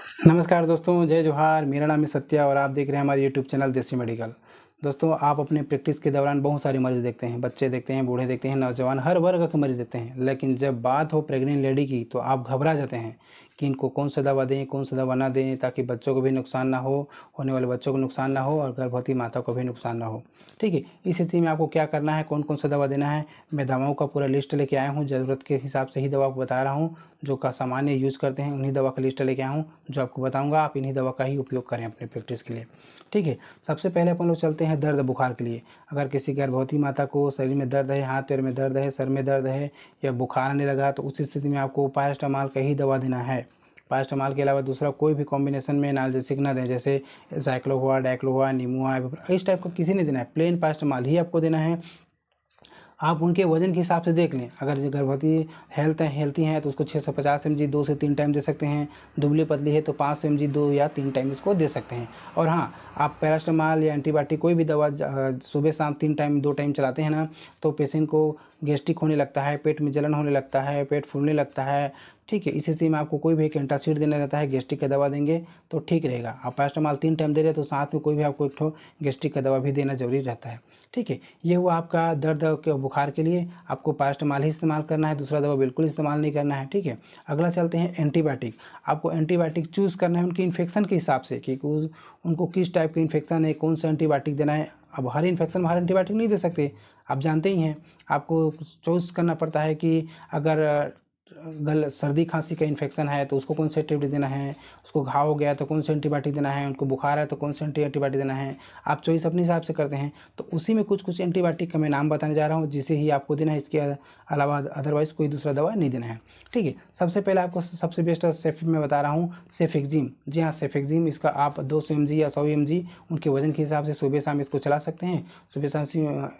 नमस्कार दोस्तों, जय जोहार। मेरा नाम है सत्या और आप देख रहे हैं हमारे यूट्यूब चैनल देसी मेडिकल। दोस्तों, आप अपने प्रैक्टिस के दौरान बहुत सारे मरीज़ देखते हैं, बच्चे देखते हैं, बूढ़े देखते हैं, नौजवान, हर वर्ग के मरीज़ देखते हैं। लेकिन जब बात हो प्रेग्नेंट लेडी की तो आप घबरा जाते हैं कि इनको कौन सा दवा दें, कौन सा दवा ना दें, ताकि बच्चों को भी नुकसान ना हो, होने वाले बच्चों को नुकसान ना हो और गर्भवती माता को भी नुकसान ना हो। ठीक है, इस स्थिति में आपको क्या करना है, कौन-कौन सा दवा देना है, मैं दवाओं का पूरा लिस्ट लेके आया हूँ। ज़रूरत के हिसाब से ही दवा आपको बता रहा हूँ। जो का सामान्य यूज़ करते हैं उन्हीं दवा का लिस्ट लेके आया हूँ, जो आपको बताऊँगा। आप इन्हीं दवा का ही उपयोग करें अपने प्रैक्टिस के लिए। ठीक है, सबसे पहले अपन लोग चलते हैं दर्द बुखार के लिए। अगर किसी गर्भवती माता को शरीर में दर्द है, हाथ पैर में दर्द है, सर में दर्द है या बुखार आने लगा, तो उस स्थिति में आपको पैरासिटामॉल का ही दवा देना है। पैरासिटामॉल के अलावा दूसरा कोई भी कॉम्बिनेशन में एनाल्जेसिक ना दें, जैसे साइक्लो हुआ, डाइक्लो हुआ, नीमू हुआ, इस टाइप का किसी ने देना है। प्लेन पैरासिटामॉल ही आपको देना है। आप उनके वजन के हिसाब से देख लें। अगर जो गर्भवती हेल्थी हैं तो उसको 650 mg 2 से 3 टाइम दे सकते हैं। दुबली पतली है तो 500 mg 2 या 3 टाइम इसको दे सकते हैं। और हाँ, आप पैरासिटामॉल या एंटीबायोटिक कोई भी दवा सुबह शाम 3 टाइम 2 टाइम चलाते हैं ना, तो पेशेंट को गैस्ट्रिक होने लगता है, पेट में जलन होने लगता है, पेट फूलने लगता है। ठीक है, इस स्थिति में आपको कोई भी एक एंटासिड देना रहता है। गैस्ट्रिक का दवा देंगे तो ठीक रहेगा। आप पैरासिटामॉल 3 टाइम दे रहे हैं तो साथ में कोई भी आपको एक ठो गैस्ट्रिक का दवा भी देना ज़रूरी रहता है। ठीक है, ये हुआ आपका दर्द के बुखार के लिए। आपको पैरासिटामॉल ही इस्तेमाल करना है, दूसरा दवा बिल्कुल इस्तेमाल नहीं करना है। ठीक है, अगला चलते हैं एंटीबायोटिक। आपको एंटीबायोटिक चूज़ करना है उनके इन्फेक्शन के हिसाब से कि उनको किस टाइप का इन्फेक्शन है, कौन सा एंटीबायोटिक देना है। अब हर इन्फेक्शन में हर एंटीबायोटिक नहीं दे सकते, आप जानते ही हैं। आपको चॉइस करना पड़ता है कि अगर सर्दी खांसी का इन्फेक्शन है तो उसको कौन सा एंटीबायोटिक देना है, उसको घाव हो गया तो कौन सा एंटीबायोटिक देना है, उनको बुखार है तो कौन सा एंटीबायोटिक देना है। आप चॉइस अपने हिसाब से करते हैं। तो उसी में कुछ एंटीबायोटिक का मैं नाम बताने जा रहा हूँ, जिसे ही आपको देना है। इसके अलावा अदरवाइज़ कोई दूसरा दवा नहीं देना है। ठीक है, सबसे पहले आपको सबसे बेस्ट मैं बता रहा हूँ सेफेक्जिम। जी हाँ, सेफेक्जिम। इसका आप 200 mg या 100 mg उनके वजन के हिसाब से सुबह शाम इसको चला सकते हैं। सुबह शाम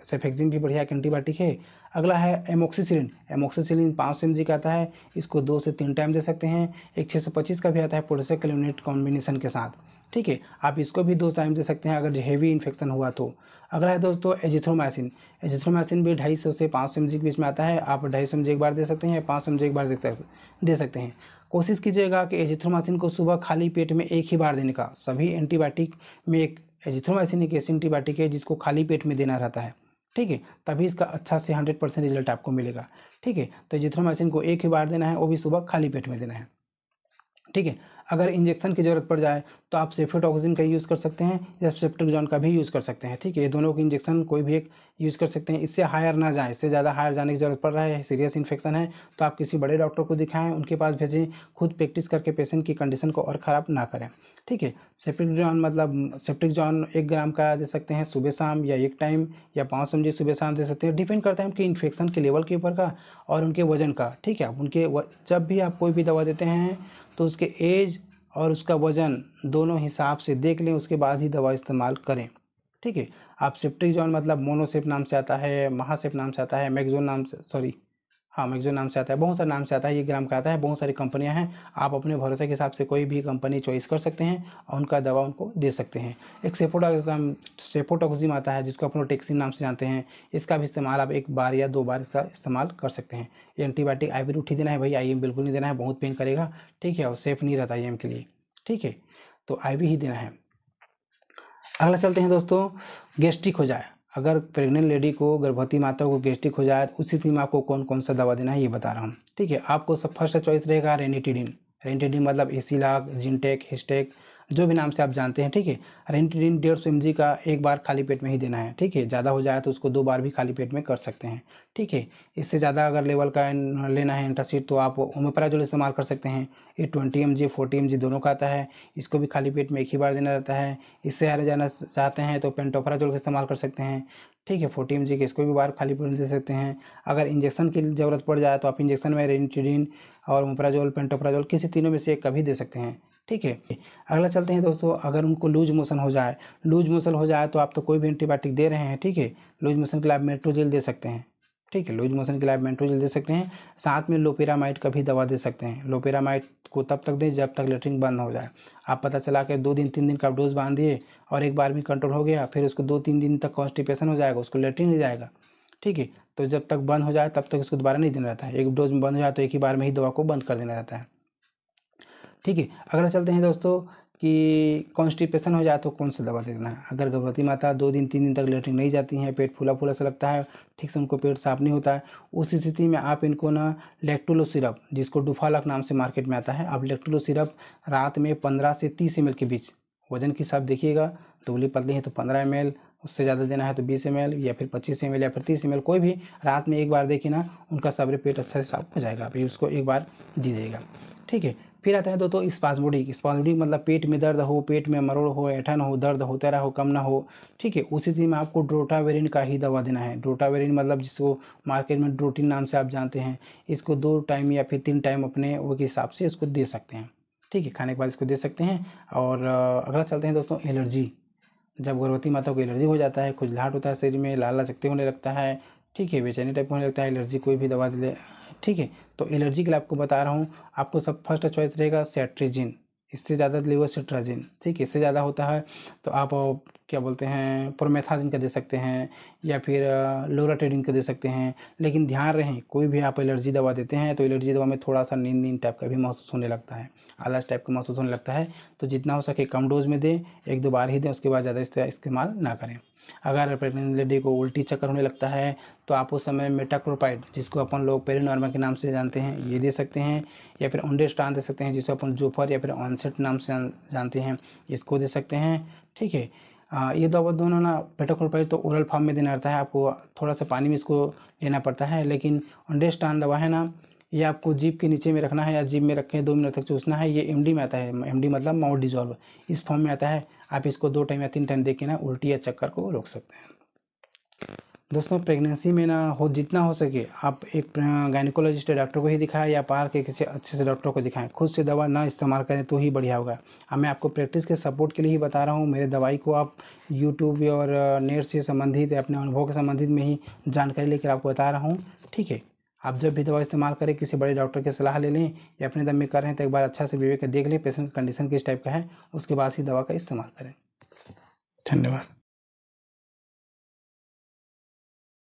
सेफेक्जिम भी बढ़िया एक एंटीबायोटिक है। अगला है एमोक्सिसिलिन। एमोक्सिसिलिन 500 mg का आता है, इसको 2 से 3 टाइम दे सकते हैं। एक 625 का भी आता है पोडोसेकल यूनिट कॉम्बिनेशन के साथ। ठीक है, आप इसको भी 2 टाइम दे सकते हैं अगर हेवी इन्फेक्शन हुआ तो। अगला है दोस्तों एजिथ्रोमाइसिन। एजिथ्रोमाइसिन भी 250 से 500 mg के बीच में आता है। आप 250 mg एक बार दे सकते हैं, 500 mg एक बार दे सकते हैं। कोशिश कीजिएगा कि एजिथ्रोमाइसिन को सुबह खाली पेट में एक ही बार देने का। सभी एंटीबायोटिक में एक एजिथ्रोमाइसिन एक ऐसी एंटीबायोटिक है जिसको खाली पेट में देना रहता है। ठीक है, तभी इसका अच्छा से 100% रिजल्ट आपको मिलेगा। ठीक है, तो एजिथ्रोमाइसिन को एक ही बार देना है, वो भी सुबह खाली पेट में देना है। ठीक है, अगर इंजेक्शन की ज़रूरत पड़ जाए तो आप सेफ्टोटॉक्सिन का यूज़ कर सकते हैं या सेफ्ट्रिक्सोन का भी यूज़ कर सकते हैं। ठीक है, ये दोनों के इंजेक्शन कोई भी एक यूज़ कर सकते हैं। इससे हायर ना जाए, इससे ज़्यादा हायर जाने की ज़रूरत पड़ रहा है, सीरियस इन्फेक्शन है, तो आप किसी बड़े डॉक्टर को दिखाएं, उनके पास भेजें। खुद प्रैक्टिस करके पेशेंट की कंडीशन को और ख़राब ना करें। ठीक है, सेफ्ट्रिक्सोन 1 ग्राम का दे सकते हैं सुबह शाम या 1 टाइम, या 500 mg सुबह शाम दे सकते हैं। डिपेंड करता है उनके इन्फेक्शन के लेवल के ऊपर का और उनके वजन का। ठीक है, जब भी आप कोई भी दवा देते हैं तो उसके एज और उसका वज़न दोनों हिसाब से देख लें, उसके बाद ही दवा इस्तेमाल करें। ठीक है, आप सेफ्ट्रिक्सोन मतलब मोनोसेफ नाम से आता है, महासेफ नाम से आता है, मैक्सोन नाम से, सॉरी हाँ, मैक्सोन नाम से आता है, बहुत सारे नाम से आता है, ये ग्राम का आता है, बहुत सारी कंपनियां हैं। आप अपने भरोसे के हिसाब से कोई भी कंपनी चॉइस कर सकते हैं और उनका दवा उनको दे सकते हैं। एक सेफोटॉक्सिम आता है जिसको प्रोटेक्सिन नाम से जानते हैं। इसका भी इस्तेमाल आप 1 बार या 2 बार इसका इस्तेमाल कर सकते हैं। ये एंटीबायोटिक IV रूट ही देना है भाई, IM बिल्कुल नहीं देना है, बहुत पेन करेगा। ठीक है, और सेफ नहीं रहता IM के लिए। ठीक है, तो IV ही देना है। अगला चलते हैं दोस्तों, गैस्ट्रिक हो जाए। अगर प्रेग्नेंट लेडी को, गर्भवती माता को गैस्ट्रिक हो जाए तो उस स्थिति में आपको कौन कौन सा दवा देना है ये बता रहा हूँ। ठीक है, आपको सब फर्स्ट चॉइस रहेगा रेनिटिडिन। रेनिटिडिन मतलब एसिलाक, जिनटेक, हिस्टेक, जो भी नाम से आप जानते हैं। ठीक है, रेनिटिडिन 150 mg का एक बार खाली पेट में ही देना है। ठीक है, ज़्यादा हो जाए तो उसको 2 बार भी खाली पेट में कर सकते हैं। ठीक है, इससे ज़्यादा अगर लेवल का लेना है एंटासिड तो आप ओमेप्राजोल इस्तेमाल कर सकते हैं। ये 20 mg 40 mg दोनों का आता है, इसको भी खाली पेट में एक ही बार देना रहता है। इससे आगे जाना चाहते हैं तो पेंटोप्राजोल का इस्तेमाल कर सकते हैं। ठीक है, 40 mg के इसको भी बार खाली पेट में दे सकते हैं। अगर इंजेक्शन की ज़रूरत पड़ जाए तो आप इंजेक्शन में रेनिटिडिन और ओमेप्राजोल, पेंटोप्राजोल किसी तीनों में से एक कभी दे सकते हैं। ठीक है, अगला चलते हैं दोस्तों, अगर उनको लूज मोशन हो जाए तो आप तो कोई भी एंटीबायोटिक दे रहे हैं। ठीक है, लूज मोशन के लिए आप मेट्रोजिल दे सकते हैं। ठीक है, लूज मोशन के लिए आप मेट्रोजिल दे सकते हैं। साथ में लोपेरामाइड का भी दवा दे सकते हैं। लोपेरामाइड को तब तक दें जब तक लेटरिन बंद हो जाए। आप पता चला कि 2 दिन 3 दिन का डोज बांध दिए और एक बार भी कंट्रोल हो गया, फिर उसको 2-3 दिन तक कॉन्स्टिपेशन हो जाएगा, उसको लेटरिन नहीं जाएगा। ठीक है, तो जब तक बंद हो जाए तब तक इसको दोबारा नहीं देना रहता है। एक डोज में बंद हो जाए तो एक ही बार में ही दवा को बंद कर देना रहता है। ठीक है। अगला चलते हैं दोस्तों कि कॉन्स्टिपेशन हो जाए तो कौन सा दवा देना है। अगर गर्भवती माता 2 दिन 3 दिन तक लेटरिन नहीं जाती हैं, पेट फूला फूला सा लगता है, ठीक से उनको पेट साफ नहीं होता है, उस स्थिति में आप इनको ना लैक्टुलो सिरप, जिसको डुफालक नाम से मार्केट में आता है, आप लैक्टुलो सिरप रात में 15 से 30 ml के बीच, वजन के हिसाब देखिएगा, दुबली पतली है तो 15 ml, उससे ज़्यादा देना है तो 20 ml या फिर 25 ml या फिर 30 ml, कोई भी रात में एक बार देखिए ना, उनका सब्र पेट अच्छा से साफ हो जाएगा। आप उसको एक बार दीजिएगा, ठीक है। फिर आता है दोस्तों स्पाज्मोडिक। स्पाज्मोडिक मतलब पेट में दर्द हो, पेट में मरोड़ हो, ऐंठन हो, दर्द होता रहा हो, कम ना हो, ठीक है, उस स्थिति में आपको ड्रोटावेरिन का ही दवा देना है। ड्रोटावेरिन मतलब जिसको मार्केट में ड्रोटिन नाम से आप जानते हैं, इसको 2 टाइम या फिर 3 टाइम अपने वो के हिसाब से इसको दे सकते हैं, ठीक है, खाने के बाद इसको दे सकते हैं। और अगला चलते हैं दोस्तों एलर्जी। जब गर्भवती माता को एलर्जी हो जाता है, खुजलाहट होता है शरीर में, लाल लाल चकत्ते होने लगता है, ठीक है, बेचैनी टाइप होने लगता है, एलर्जी कोई भी दवा ले, ठीक है, तो एलर्जी के लिए आपको बता रहा हूँ, आपको सब फर्स्ट चॉइस रहेगा सेट्रिजिन, इससे ज़्यादा लेवोसिट्राजिन, ठीक है, इससे ज़्यादा होता है तो आप क्या बोलते हैं प्रोमेथाजिन का दे सकते हैं या फिर लोराटेडिन का दे सकते हैं। लेकिन ध्यान रहे कोई भी आप एलर्जी दवा देते हैं तो एलर्जी दवा में थोड़ा सा नींद नींद टाइप का भी महसूस होने लगता है, आलस टाइप का महसूस होने लगता है, तो जितना हो सके कम डोज में दें, 1-2 बार ही दें, उसके बाद ज़्यादा इस्तेमाल ना करें। अगर प्रेग्नेंट लेडी को उल्टी चक्कर होने लगता है तो आप उस समय मेटाक्रोपाइड, जिसको अपन लोग पेरिनॉर्मा के नाम से जानते हैं, ये दे सकते हैं, या फिर ओंडेस्टान दे सकते हैं, जिसे अपन जोफर या फिर ऑनसेट नाम से जानते हैं, इसको दे सकते हैं, ठीक है। ये दवा दोनों ना, मेटाक्रोपाइड तो ओरल फॉर्म में देना रहता है, आपको थोड़ा सा पानी में इसको लेना पड़ता है, लेकिन ओंडेस्टान दवा है ना, ये आपको जीभ के नीचे में रखना है या जीभ में रख के 2 मिनट तक चूसना है। ये एमडी में आता है, एमडी मतलब माउथ डिजॉल्व, इस फॉर्म में आता है। आप इसको 2 टाइम या 3 टाइम दे के ना उल्टी या चक्कर को रोक सकते हैं। दोस्तों प्रेगनेंसी में ना हो जितना हो सके आप एक गायनिकोलॉजिस्ट डॉक्टर को ही दिखाएं या पार के किसी अच्छे से डॉक्टर को दिखाएं, खुद से दवा ना इस्तेमाल करें तो ही बढ़िया होगा। अब मैं आपको प्रैक्टिस के सपोर्ट के लिए ही बता रहा हूँ, मेरे दवाई को आप यूट्यूब और नेट से संबंधित या अपने अनुभव के संबंधित में ही जानकारी लेकर आपको बता रहा हूँ, ठीक है। आप जब भी दवा इस्तेमाल करें किसी बड़े डॉक्टर की सलाह ले लें या अपने दम में कर रहे हैं तो एक बार अच्छा से विवेक देख लें पेशेंट कंडीशन किस टाइप का है, उसके बाद ही दवा का इस्तेमाल करें। धन्यवाद।